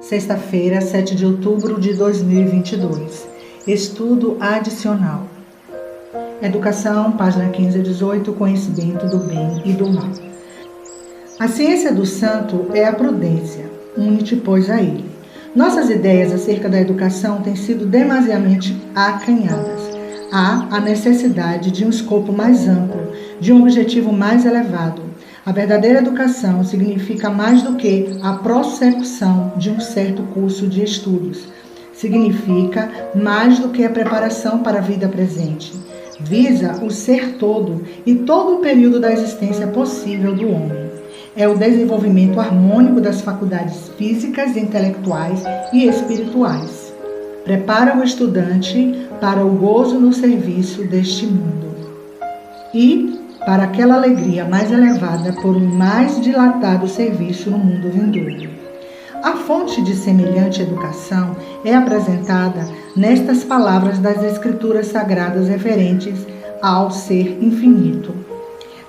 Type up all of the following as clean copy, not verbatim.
Sexta-feira, 7 de outubro de 2022. Estudo adicional. Educação, página 15 a 18, conhecimento do bem e do mal. A ciência do santo é a prudência, une-te, pois, a ele. Nossas ideias acerca da educação têm sido demasiadamente acanhadas. Há a necessidade de um escopo mais amplo, de um objetivo mais elevado. A verdadeira educação significa mais do que a prossecução de um certo curso de estudos. Significa mais do que a preparação para a vida presente. Visa o ser todo e todo o período da existência possível do homem. É o desenvolvimento harmônico das faculdades físicas, intelectuais e espirituais. Prepara o estudante para o gozo no serviço deste mundo e para aquela alegria mais elevada por um mais dilatado serviço no mundo vindouro. A fonte de semelhante educação é apresentada nestas palavras das Escrituras Sagradas referentes ao Ser Infinito.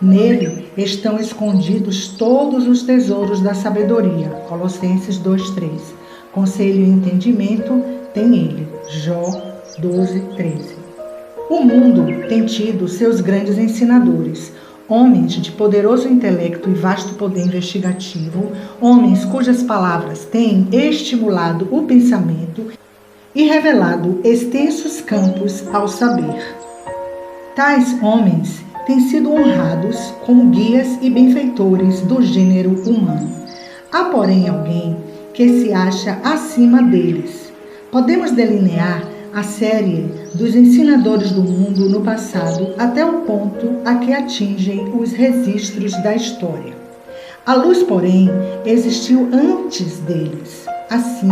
Nele estão escondidos todos os tesouros da sabedoria. Colossenses 2:3. Conselho e entendimento tem ele. Jó 12:13. O mundo tem tido seus grandes ensinadores, homens de poderoso intelecto e vasto poder investigativo, homens cujas palavras têm estimulado o pensamento e revelado extensos campos ao saber. Tais homens têm sido honrados como guias e benfeitores do gênero humano. Há, porém, alguém que se acha acima deles. Podemos delinear a série dos ensinadores do mundo no passado até o ponto a que atingem os registros da história. A luz, porém, existiu antes deles. Assim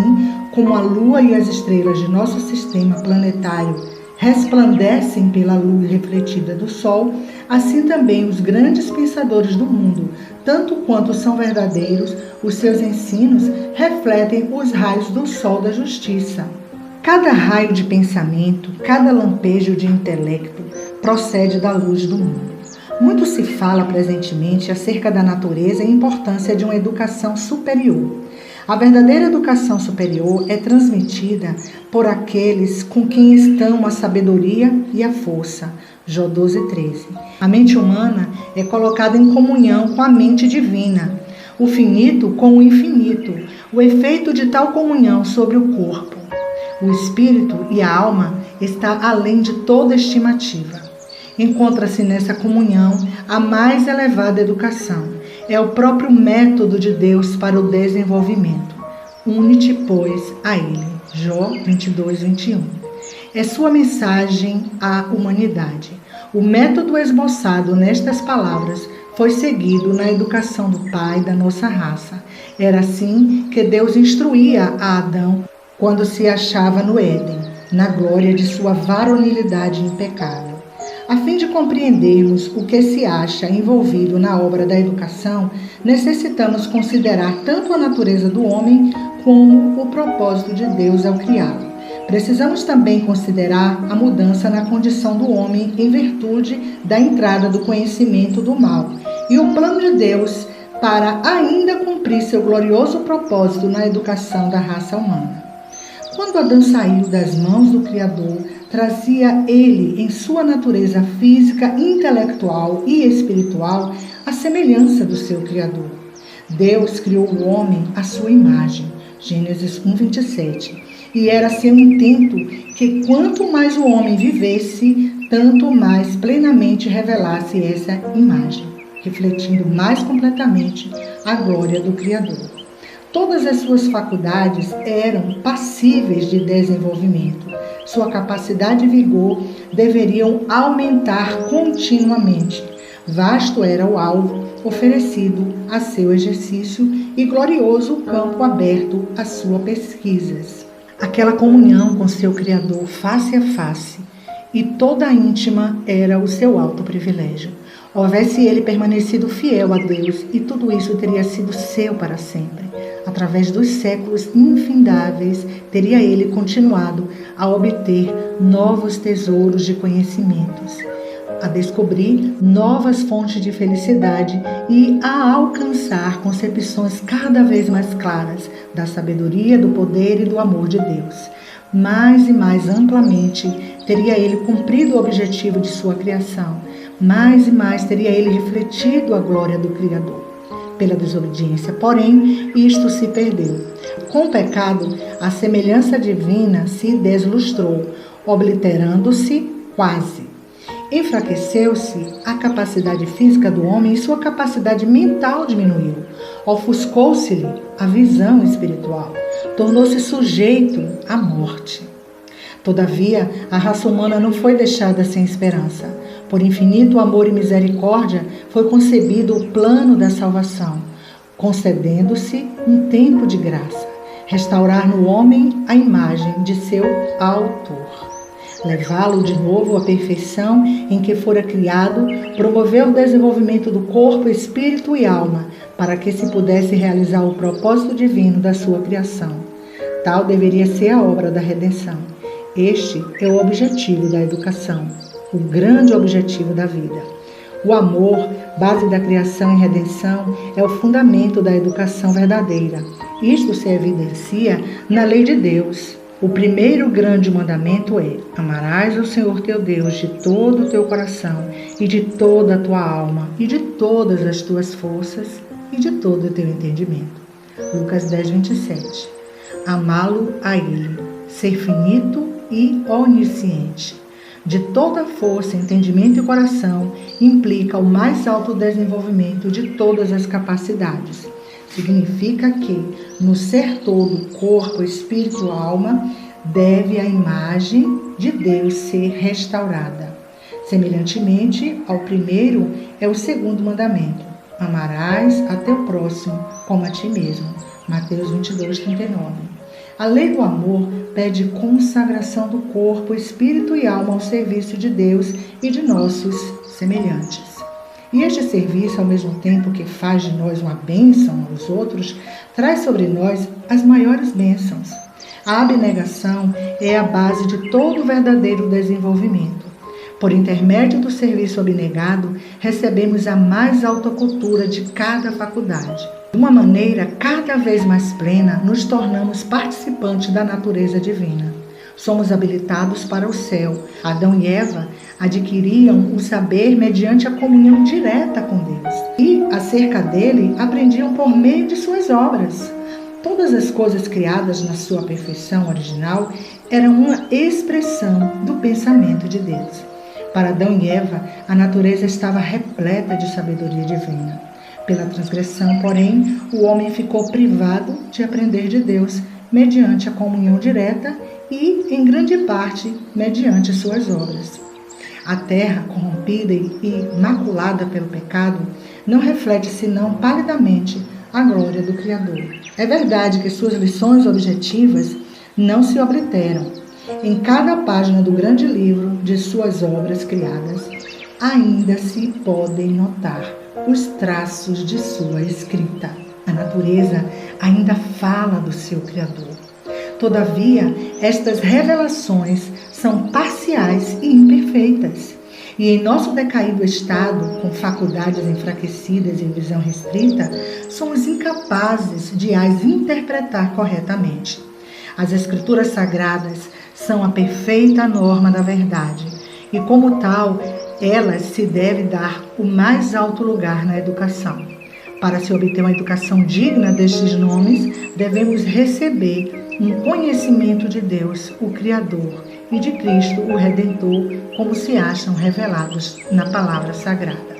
como a lua e as estrelas de nosso sistema planetário resplandecem pela luz refletida do sol, assim também os grandes pensadores do mundo, tanto quanto são verdadeiros, os seus ensinos refletem os raios do sol da justiça. Cada raio de pensamento, cada lampejo de intelecto procede da luz do mundo. Muito se fala presentemente acerca da natureza e importância de uma educação superior. A verdadeira educação superior é transmitida por aqueles com quem estão a sabedoria e a força. Jó 12:13. A mente humana é colocada em comunhão com a mente divina, o finito com o infinito, o efeito de tal comunhão sobre o corpo. O espírito e a alma está além de toda estimativa. Encontra-se nessa comunhão a mais elevada educação. É o próprio método de Deus para o desenvolvimento. Une-te, pois, a ele. Jó 22:21. É sua mensagem à humanidade. O método esboçado nestas palavras foi seguido na educação do pai da nossa raça. Era assim que Deus instruía a Adão quando se achava no Éden, na glória de sua varonilidade impecável. A fim de compreendermos o que se acha envolvido na obra da educação, necessitamos considerar tanto a natureza do homem como o propósito de Deus ao criá-lo. Precisamos também considerar a mudança na condição do homem em virtude da entrada do conhecimento do mal e o plano de Deus para ainda cumprir seu glorioso propósito na educação da raça humana. Quando Adão saiu das mãos do Criador, trazia ele em sua natureza física, intelectual e espiritual a semelhança do seu Criador. Deus criou o homem à sua imagem, Gênesis 1:27, e era seu intento que quanto mais o homem vivesse, tanto mais plenamente revelasse essa imagem, refletindo mais completamente a glória do Criador. Todas as suas faculdades eram passíveis de desenvolvimento. Sua capacidade e vigor deveriam aumentar continuamente. Vasto era o alvo oferecido a seu exercício e glorioso o campo aberto às suas pesquisas. Aquela comunhão com seu Criador face a face e toda íntima era o seu alto privilégio. Houvesse ele permanecido fiel a Deus e tudo isso teria sido seu para sempre. Através dos séculos infindáveis, teria ele continuado a obter novos tesouros de conhecimentos. a descobrir novas fontes de felicidade e a alcançar concepções cada vez mais claras da sabedoria, do poder e do amor de Deus. Mais e mais amplamente teria ele cumprido o objetivo de sua criação, mais e mais teria ele refletido a glória do Criador. Pela desobediência, porém, isto se perdeu. Com o pecado, a semelhança divina se deslustrou, obliterando-se quase. Enfraqueceu-se a capacidade física do homem e sua capacidade mental diminuiu. Ofuscou-se-lhe a visão espiritual. Tornou-se sujeito à morte. Todavia, a raça humana não foi deixada sem esperança. Por infinito amor e misericórdia, foi concebido o plano da salvação, concedendo-se um tempo de graça, restaurar no homem a imagem de seu autor, levá-lo de novo à perfeição em que fora criado, promover o desenvolvimento do corpo, espírito e alma, para que se pudesse realizar o propósito divino da sua criação. Tal deveria ser a obra da redenção. Este é o objetivo da educação, o grande objetivo da vida. O amor, base da criação e redenção, é o fundamento da educação verdadeira. Isto se evidencia na lei de Deus. O primeiro grande mandamento é: amarás o Senhor teu Deus de todo o teu coração e de toda a tua alma e de todas as tuas forças e de todo o teu entendimento. Lucas 10, 27. Amá-lo a Ele, ser finito e onisciente, de toda força, entendimento e coração, implica o mais alto desenvolvimento de todas as capacidades. Significa que, no ser todo, corpo, espírito, alma, deve a imagem de Deus ser restaurada. Semelhantemente ao primeiro, é o segundo mandamento: amarás a teu próximo como a ti mesmo. Mateus 22, 39. A lei do amor pede consagração do corpo, espírito e alma ao serviço de Deus e de nossos semelhantes. E este serviço, ao mesmo tempo que faz de nós uma bênção aos outros, traz sobre nós as maiores bênçãos. A abnegação é a base de todo verdadeiro desenvolvimento. Por intermédio do serviço abnegado, recebemos a mais alta cultura de cada faculdade. De uma maneira cada vez mais plena, nos tornamos participantes da natureza divina. Somos habilitados para o céu. Adão e Eva adquiriam o saber mediante a comunhão direta com Deus. E, acerca dele, aprendiam por meio de suas obras. Todas as coisas criadas na sua perfeição original eram uma expressão do pensamento de Deus. Para Adão e Eva, a natureza estava repleta de sabedoria divina. Pela transgressão, porém, o homem ficou privado de aprender de Deus mediante a comunhão direta e, em grande parte, mediante suas obras. A terra, corrompida e maculada pelo pecado, não reflete senão palidamente a glória do Criador. É verdade que suas lições objetivas não se obliteram. Em cada página do grande livro de suas obras criadas, ainda se podem notar os traços de sua escrita. A natureza ainda fala do seu Criador. Todavia, estas revelações são parciais e imperfeitas. E em nosso decaído estado, com faculdades enfraquecidas e visão restrita, somos incapazes de as interpretar corretamente. As Escrituras Sagradas são a perfeita norma da verdade e, como tal, elas se deve dar o mais alto lugar na educação. Para se obter uma educação digna destes nomes, devemos receber um conhecimento de Deus, o Criador, e de Cristo, o Redentor, como se acham revelados na Palavra Sagrada.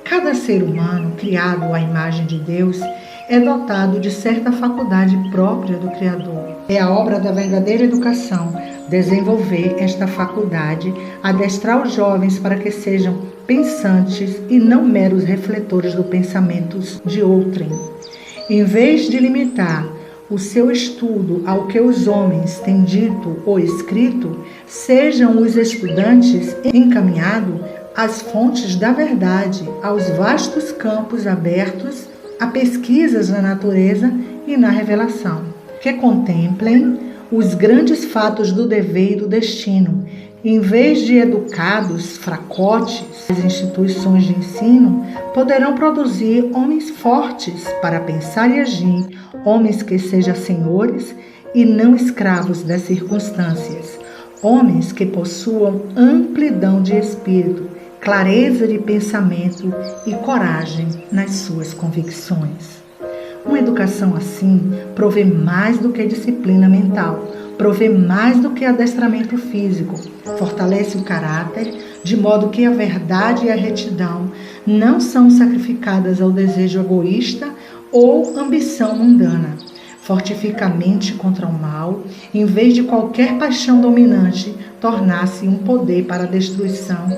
Cada ser humano criado à imagem de Deus é dotado de certa faculdade própria do Criador. É a obra da verdadeira educação desenvolver esta faculdade, adestrar os jovens para que sejam pensantes e não meros refletores do pensamento de outrem. Em vez de limitar o seu estudo ao que os homens têm dito ou escrito, sejam os estudantes encaminhados às fontes da verdade, aos vastos campos abertos a pesquisas na natureza e na revelação, que contemplem os grandes fatos do dever e do destino, Em vez de educados fracotes, as instituições de ensino poderão produzir homens fortes para pensar e agir, homens que sejam senhores e não escravos das circunstâncias, homens que possuam amplidão de espírito, clareza de pensamento e coragem nas suas convicções. Uma educação assim provê mais do que disciplina mental, provê mais do que adestramento físico, fortalece o caráter, de modo que a verdade e a retidão não são sacrificadas ao desejo egoísta ou ambição mundana. Fortifica a mente contra o mal, em vez de qualquer paixão dominante tornar-se um poder para a destruição.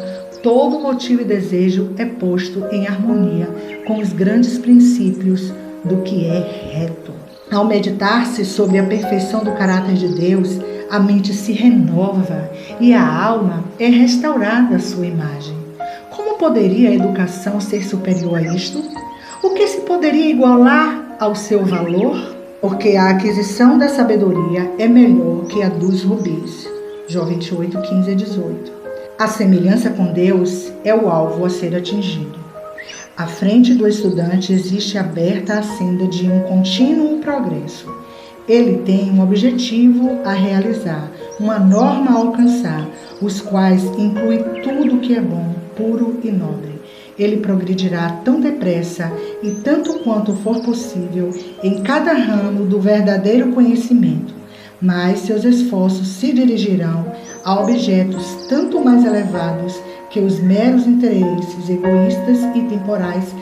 Todo motivo e desejo é posto em harmonia com os grandes princípios do que é reto. Ao meditar-se sobre a perfeição do caráter de Deus, a mente se renova e a alma é restaurada à sua imagem. Como poderia a educação ser superior a isto? O que se poderia igualar ao seu valor? Porque a aquisição da sabedoria é melhor que a dos rubis. Jó 28, 15 a 18. A semelhança com Deus é o alvo a ser atingido. À frente do estudante existe aberta a senda de um contínuo progresso. Ele tem um objetivo a realizar, uma norma a alcançar, os quais inclui tudo que é bom, puro e nobre. Ele progredirá tão depressa e tanto quanto for possível em cada ramo do verdadeiro conhecimento, mas seus esforços se dirigirão a objetos tanto mais elevados que os meros interesses egoístas e temporais,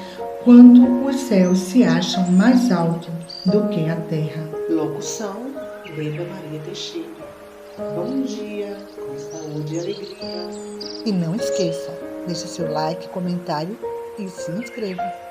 quanto os céus se acham mais altos do que a terra. Locução: Leda Maria Teixeira. Bom dia, com saúde e alegria. E não esqueça, deixe seu like, comentário e se inscreva.